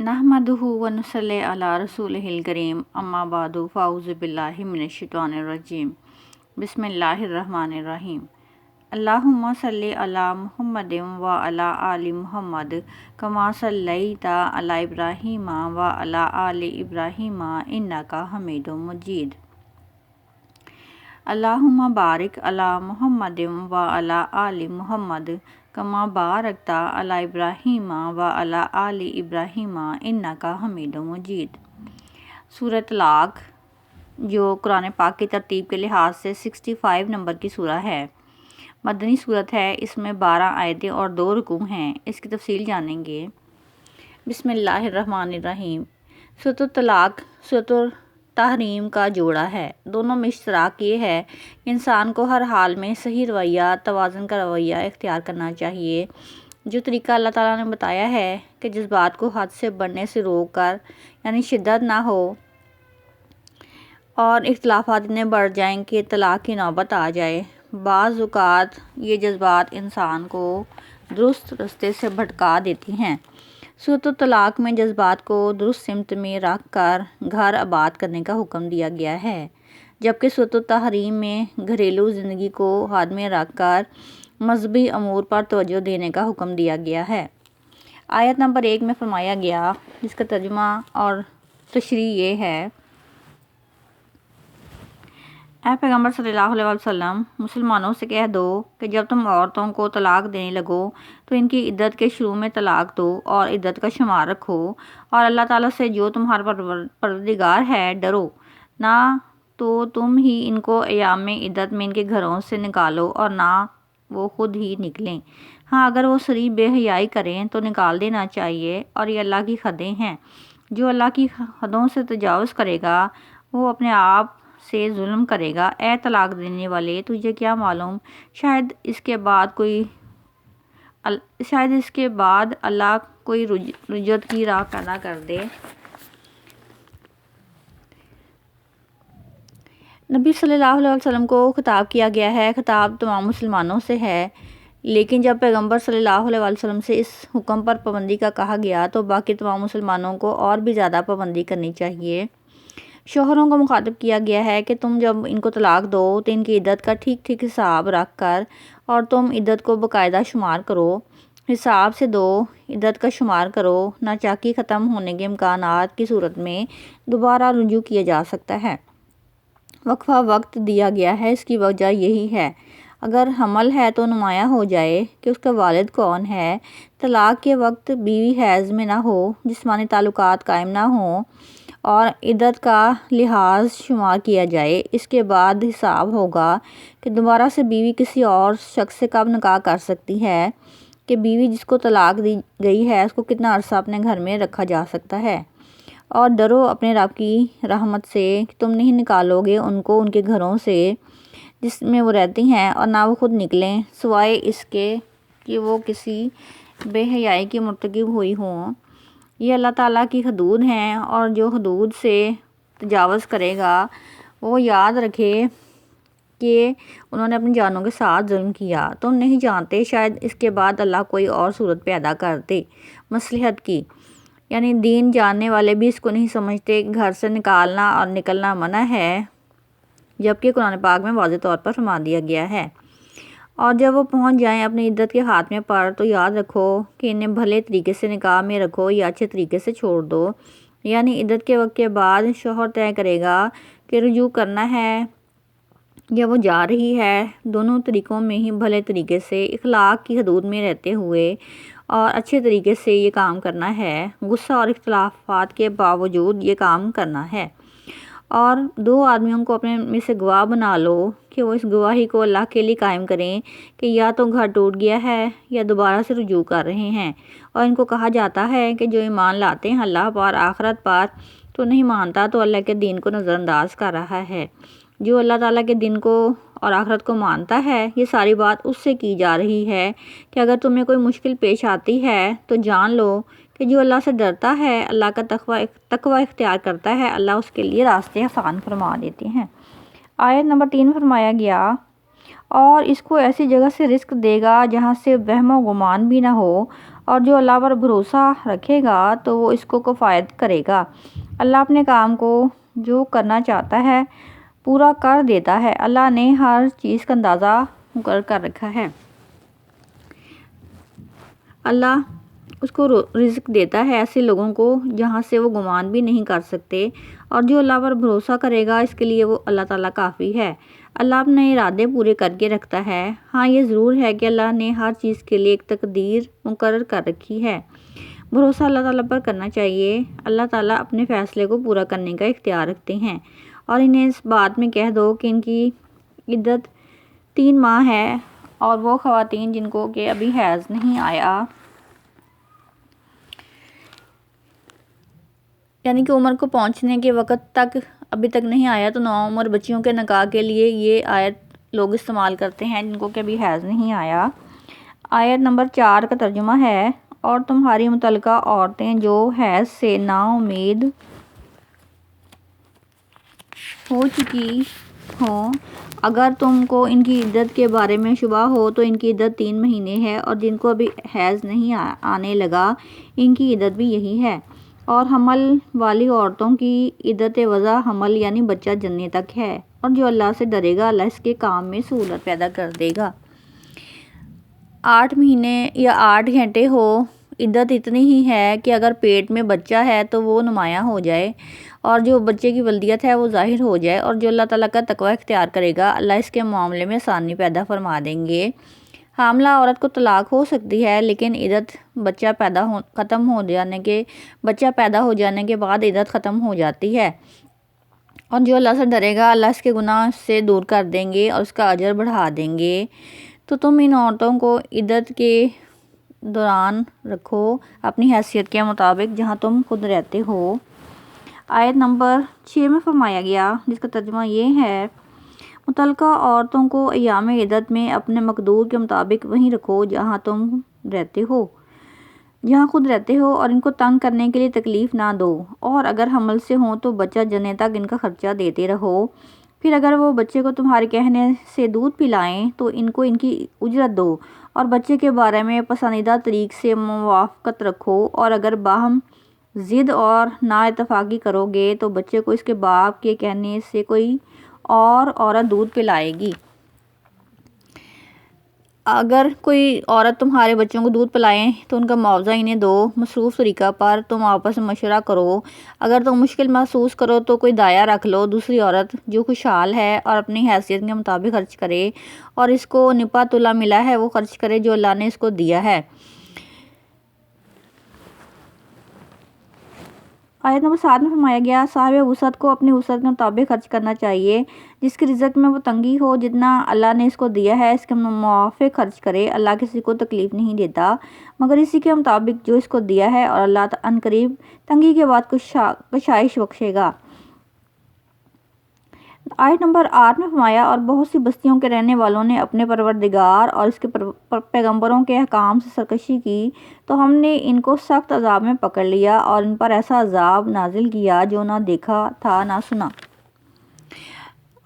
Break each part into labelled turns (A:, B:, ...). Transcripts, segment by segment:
A: نحمدہ ونصلی علی رسولہ الکریم اما بعد فاعوذ باللہ من الشیطان الرجیم بسم اللہ الرحمن الرحیم اللہم صلی علی محمد وعلی آل محمد کما صلیت علی ابراہیم وعلی آل ابراہیم انک حمید مجید اللہم بارک علی محمد وعلی آل محمد کما بارکت علی ابراہیم وعلی آل ابراہیم انک حمید مجید۔ سورۃ طلاق، جو قرآن پاک کی ترتیب کے لحاظ سے 65 نمبر کی سورہ ہے، مدنی سورت ہے۔ اس میں 12 آیتیں اور 2 رکوع ہیں۔ اس کی تفصیل جانیں گے۔ بسم اللہ الرحمن الرحیم۔ سورۃ الطلاق سورۃ التحریم کا جوڑا ہے۔ دونوں میں اشتراک یہ ہے کہ انسان کو ہر حال میں صحیح رویہ، توازن کا رویہ اختیار کرنا چاہیے۔ جو طریقہ اللہ تعالیٰ نے بتایا ہے کہ جذبات کو حد سے بڑھنے سے روک کر، یعنی شدت نہ ہو اور اختلافات اتنے بڑھ جائیں کہ طلاق کی نوبت آ جائے۔ بعض اوقات یہ جذبات انسان کو درست راستے سے بھٹکا دیتی ہیں۔ سورۃ الطلاق میں جذبات کو درست سمت میں رکھ کر گھر آباد کرنے کا حکم دیا گیا ہے، جبکہ سورۃ التحریم میں گھریلو زندگی کو حد میں رکھ کر مذہبی امور پر توجہ دینے کا حکم دیا گیا ہے۔ آیت نمبر 1 میں فرمایا گیا، جس کا ترجمہ اور تشریح یہ ہے: اے پیغمبر صلی اللہ علیہ وسلم، مسلمانوں سے کہہ دو کہ جب تم عورتوں کو طلاق دینے لگو تو ان کی عدت کے شروع میں طلاق دو اور عدت کا شمار رکھو، اور اللہ تعالیٰ سے جو تمہارا پروردگار ہے ڈرو، نہ تو تم ہی ان کو ایام عدت میں ان کے گھروں سے نکالو اور نہ وہ خود ہی نکلیں۔ ہاں، اگر وہ صریح بے حیائی کریں تو نکال دینا چاہیے، اور یہ اللہ کی حدیں ہیں۔ جو اللہ کی حدوں سے تجاوز کرے گا وہ اپنے آپ سے ظلم کرے گا۔ اے طلاق دینے والے، تجھے کیا معلوم، شاید اس کے بعد اللہ کوئی رجعت کی راہ پیدا کر دے۔ نبی صلی اللہ علیہ وسلم کو خطاب کیا گیا ہے۔ خطاب تمام مسلمانوں سے ہے، لیکن جب پیغمبر صلی اللہ علیہ وسلم سے اس حکم پر پابندی کا کہا گیا تو باقی تمام مسلمانوں کو اور بھی زیادہ پابندی کرنی چاہیے۔ شوہروں کو مخاطب کیا گیا ہے کہ تم جب ان کو طلاق دو تو ان کی عدت کا ٹھیک ٹھیک حساب رکھ کر، اور تم عدت کو باقاعدہ شمار کرو، حساب سے دو، عدت کا شمار کرو۔ ناچاکی ختم ہونے کے امکانات کی صورت میں دوبارہ رجوع کیا جا سکتا ہے۔ وقفہ وقت دیا گیا ہے، اس کی وجہ یہی ہے اگر حمل ہے تو نمایاں ہو جائے کہ اس کا والد کون ہے۔ طلاق کے وقت بیوی حیض میں نہ ہو، جسمانی تعلقات قائم نہ ہوں اور عدت کا لحاظ شمار کیا جائے۔ اس کے بعد حساب ہوگا کہ دوبارہ سے بیوی کسی اور شخص سے کب نکاح کر سکتی ہے، کہ بیوی جس کو طلاق دی گئی ہے اس کو کتنا عرصہ اپنے گھر میں رکھا جا سکتا ہے۔ اور ڈرو اپنے رب کی رحمت سے کہ تم نہیں نکالو گے ان کو ان کے گھروں سے جس میں وہ رہتی ہیں، اور نہ وہ خود نکلیں، سوائے اس کے کہ وہ کسی بے حیائی کی مرتکب ہوئی ہوں۔ یہ اللہ تعالیٰ کی حدود ہیں، اور جو حدود سے تجاوز کرے گا وہ یاد رکھے کہ انہوں نے اپنی جانوں کے ساتھ ظلم کیا۔ تم نہیں جانتے، شاید اس کے بعد اللہ کوئی اور صورت پیدا کر دے مصلحت کی، یعنی دین جاننے والے بھی اس کو نہیں سمجھتے کہ گھر سے نکالنا اور نکلنا منع ہے، جبکہ قرآن پاک میں واضح طور پر فرما دیا گیا ہے۔ اور جب وہ پہنچ جائیں اپنی عدت کے خاتمے پر تو یاد رکھو کہ انہیں بھلے طریقے سے نکاح میں رکھو یا اچھے طریقے سے چھوڑ دو، یعنی عدت کے وقت کے بعد شوہر طے کرے گا کہ رجوع کرنا ہے یا وہ جا رہی ہے۔ دونوں طریقوں میں ہی بھلے طریقے سے، اخلاق کی حدود میں رہتے ہوئے اور اچھے طریقے سے یہ کام کرنا ہے۔ غصہ اور اختلافات کے باوجود یہ کام کرنا ہے، اور 2 آدمیوں کو اپنے میں سے گواہ بنا لو کہ وہ اس گواہی کو اللہ کے لیے قائم کریں کہ یا تو گھر ٹوٹ گیا ہے یا دوبارہ سے رجوع کر رہے ہیں۔ اور ان کو کہا جاتا ہے کہ جو ایمان لاتے ہیں اللہ پر، آخرت پر، تو نہیں مانتا تو اللہ کے دین کو نظر انداز کر رہا ہے۔ جو اللہ تعالیٰ کے دین کو اور آخرت کو مانتا ہے، یہ ساری بات اس سے کی جا رہی ہے کہ اگر تمہیں کوئی مشکل پیش آتی ہے تو جان لو کہ جو اللہ سے ڈرتا ہے، اللہ کا تقوی اختیار کرتا ہے، اللہ اس کے لیے راستے آسان فرما دیتے ہیں۔ آیت نمبر 3 فرمایا گیا، اور اس کو ایسی جگہ سے رزق دے گا جہاں سے وہم و گمان بھی نہ ہو، اور جو اللہ پر بھروسہ رکھے گا تو وہ اس کو کفایت کرے گا۔ اللہ اپنے کام کو جو کرنا چاہتا ہے پورا کر دیتا ہے۔ اللہ نے ہر چیز کا اندازہ مقرر کر رکھا ہے۔ اللہ اس کو رزق دیتا ہے ایسے لوگوں کو جہاں سے وہ گمان بھی نہیں کر سکتے، اور جو اللہ پر بھروسہ کرے گا اس کے لیے وہ اللہ تعالیٰ کافی ہے۔ اللہ اپنے ارادے پورے کر کے رکھتا ہے۔ ہاں یہ ضرور ہے کہ اللہ نے ہر چیز کے لیے ایک تقدیر مقرر کر رکھی ہے۔ بھروسہ اللہ تعالیٰ پر کرنا چاہیے۔ اللہ تعالیٰ اپنے فیصلے کو پورا کرنے کا اختیار رکھتے ہیں، اور انہیں اس بات میں کہہ دو کہ ان کی عدت 3 ماہ ہے، اور وہ خواتین جن کو کہ ابھی حیض نہیں آیا، یعنی کہ عمر کو پہنچنے کے وقت تک ابھی تک نہیں آیا، تو نوعمر بچیوں کے نکاح کے لیے یہ آیت لوگ استعمال کرتے ہیں جن کو کہ ابھی حیض نہیں آیا۔ آیت نمبر 4 کا ترجمہ ہے، اور تمہاری متعلقہ عورتیں جو حیض سے نا امید ہو چکی ہوں، اگر تم کو ان کی عدت کے بارے میں شبہ ہو تو ان کی عدت 3 مہینے ہے، اور جن کو ابھی حیض نہیں آنے لگا ان کی عدت بھی یہی ہے۔ اور حمل والی عورتوں کی عدت وضع حمل یعنی بچہ جننے تک ہے، اور جو اللہ سے ڈرے گا اللہ اس کے کام میں سہولت پیدا کر دے گا۔ 8 مہینے یا 8 گھنٹے ہو، عدت اتنی ہی ہے کہ اگر پیٹ میں بچہ ہے تو وہ نمایاں ہو جائے، اور جو بچے کی ولدیت ہے وہ ظاہر ہو جائے، اور جو اللہ تعالیٰ کا تقوی اختیار کرے گا اللہ اس کے معاملے میں آسانی پیدا فرما دیں گے۔ حاملہ عورت کو طلاق ہو سکتی ہے، لیکن عدت بچہ پیدا ہو جانے کے بعد عدت ختم ہو جاتی ہے، اور جو اللہ سے ڈرے گا اللہ اس کے گناہ سے دور کر دیں گے اور اس کا اجر بڑھا دیں گے۔ تو تم ان عورتوں کو عدت کے دوران رکھو اپنی حیثیت کے مطابق جہاں تم خود رہتے ہو۔ آیت نمبر 6 میں فرمایا گیا، جس کا ترجمہ یہ ہے، متعلقہ عورتوں کو ایام عدت میں اپنے مقدور کے مطابق وہیں رکھو جہاں تم رہتے ہو، جہاں خود رہتے ہو، اور ان کو تنگ کرنے کے لیے تکلیف نہ دو، اور اگر حمل سے ہوں تو بچہ جننے تک ان کا خرچہ دیتے رہو۔ پھر اگر وہ بچے کو تمہارے کہنے سے دودھ پلائیں تو ان کو ان کی اجرت دو، اور بچے کے بارے میں پسندیدہ طریق سے موافقت رکھو، اور اگر باہم ضد اور نا اتفاقی کرو گے تو بچے کو اس کے باپ کے کہنے سے کوئی اور عورت دودھ پلائے گی۔ اگر کوئی عورت تمہارے بچوں کو دودھ پلائیں تو ان کا معاوضہ انہیں دو، مصروف طریقہ پر تم آپس میں مشورہ کرو۔ اگر تم مشکل محسوس کرو تو کوئی دایا رکھ لو، دوسری عورت جو خوشحال ہے اور اپنی حیثیت کے مطابق خرچ کرے، اور اس کو نپا تلا ملا ہے وہ خرچ کرے جو اللہ نے اس کو دیا ہے۔ آیت نمبر 7 میں فرمایا گیا، صاحب وسعت کو اپنی وسعت کے مطابق خرچ کرنا چاہیے، جس کی رزق میں وہ تنگی ہو جتنا اللہ نے اس کو دیا ہے اس کے موافق خرچ کرے۔ اللہ کسی کو تکلیف نہیں دیتا مگر اسی کے مطابق جو اس کو دیا ہے، اور اللہ عنقریب تنگی کے بعد کشائش بخشے گا۔ آیت نمبر 8 میں فرمایا، اور بہت سی بستیوں کے رہنے والوں نے اپنے پروردگار اور اس کے پیغمبروں کے احکام سے سرکشی کی تو ہم نے ان کو سخت عذاب میں پکڑ لیا، اور ان پر ایسا عذاب نازل کیا جو نہ دیکھا تھا نہ سنا۔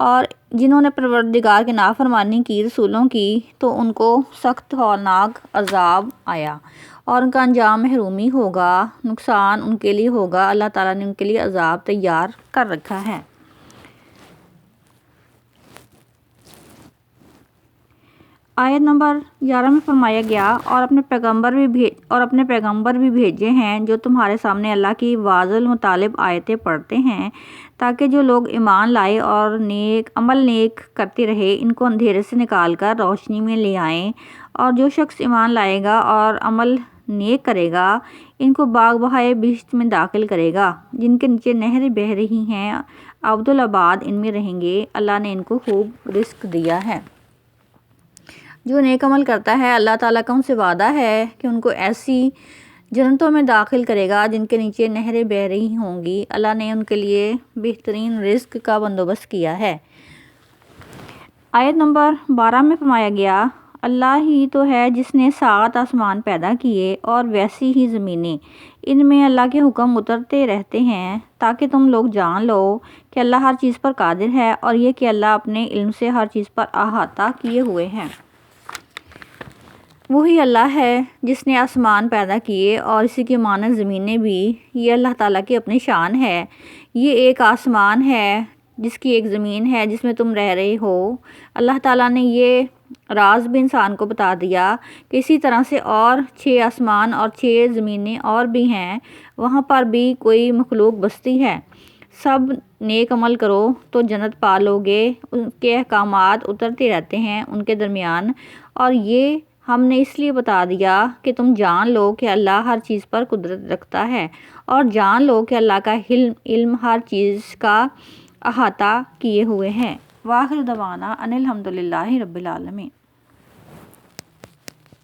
A: اور جنہوں نے پروردگار کی نافرمانی کی، رسولوں کی، تو ان کو سخت ہولناک عذاب آیا، اور ان کا انجام محرومی ہوگا، نقصان ان کے لیے ہوگا۔ اللہ تعالیٰ نے ان کے لیے عذاب تیار کر رکھا ہے۔ آیت نمبر 11 میں فرمایا گیا، اور اپنے پیغمبر بھی بھیجے ہیں جو تمہارے سامنے اللہ کی واضح المطالب آیتیں پڑھتے ہیں، تاکہ جو لوگ ایمان لائے اور عمل نیک کرتے رہے ان کو اندھیرے سے نکال کر روشنی میں لے آئیں، اور جو شخص ایمان لائے گا اور عمل نیک کرے گا ان کو باغ بہائے بہشت میں داخل کرے گا، جن کے نیچے نہریں بہہ رہی ہیں، ابدالآباد ان میں رہیں گے۔ اللہ نے ان کو خوب رزق دیا ہے۔ جو نیک عمل کرتا ہے اللہ تعالیٰ کا ان سے وعدہ ہے کہ ان کو ایسی جنتوں میں داخل کرے گا جن کے نیچے نہریں بہہ رہی ہوں گی۔ اللہ نے ان کے لیے بہترین رزق کا بندوبست کیا ہے۔ آیت نمبر 12 میں فرمایا گیا، اللہ ہی تو ہے جس نے 7 آسمان پیدا کیے اور ویسی ہی زمینیں، ان میں اللہ کے حکم اترتے رہتے ہیں تاکہ تم لوگ جان لو کہ اللہ ہر چیز پر قادر ہے، اور یہ کہ اللہ اپنے علم سے ہر چیز پر احاطہ کیے ہوئے ہیں۔ وہی اللہ ہے جس نے آسمان پیدا کیے اور اسی کی مانند زمینیں بھی، یہ اللہ تعالیٰ کی اپنی شان ہے۔ یہ ایک آسمان ہے جس کی ایک زمین ہے جس میں تم رہ رہے ہو۔ اللہ تعالیٰ نے یہ راز بھی انسان کو بتا دیا کہ اسی طرح سے اور 6 آسمان اور 6 زمینیں اور بھی ہیں، وہاں پر بھی کوئی مخلوق بستی ہے۔ سب نیک عمل کرو تو جنت پا لو گے۔ ان کے احکامات اترتے رہتے ہیں ان کے درمیان، اور یہ ہم نے اس لیے بتا دیا کہ تم جان لو کہ اللہ ہر چیز پر قدرت رکھتا ہے، اور جان لو کہ اللہ کا علم ہر چیز کا احاطہ کیے ہوئے ہے۔ وآخر دعوانا ان الحمد للہ رب العالمین۔